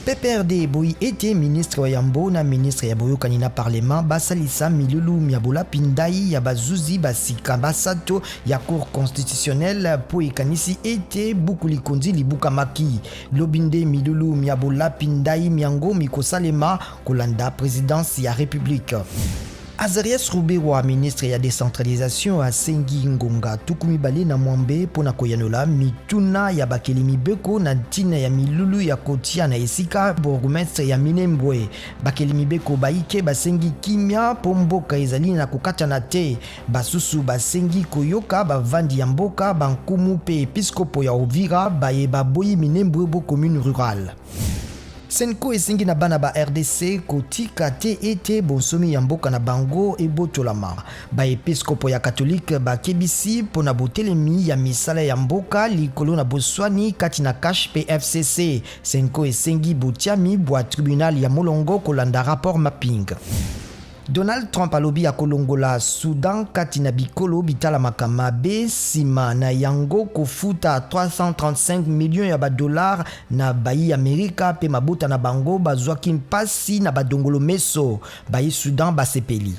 PPRD boyi ete ministre wa yambo na ministre ya boyokani na parlement basalisa milulu miabola pindai ya bazuzi basika basato ya cour constitutionnelle po ekanisi ete buku likondi libuka maki lobinde milulu miabola pindai miango mikosalema kolanda présidence ya république. Azarias Roubewa, ministre ya décentralisation a Sengi Ngonga tukumi bale na mwambe pona koyanola mituna ya bakelimi beko na ntina ya milulu ya kotia na esika bourgmestre ya Minembwe. Bakelimi beko baike basengi kimia pomboka ezali na kokata na te basusu basengi koyoka bavandi ya mboka bankumu pe episkopo ya Uvira baye baboyi Minembwe bo commune rurale. Senko esengi na bana ba RDC kotika te ete bonsomi ya mboka na bango ebotolama. Ba episkopo ya katolike ba kebisi pona botelemi ya misala ya mboka likolo na boswani kati na cash PFCC. Senko esengi botiami bwa tribunal ya molongo kolanda rapport mapping. Donald Trump alobi ya kolongola Soudan kati na bikolo bitala makamabe sima na yango kofuta 335 millions ya $, na bayi Amerika pe mabota na bango bazwaki mpasi na badongolo meso bayi Soudan basepeli.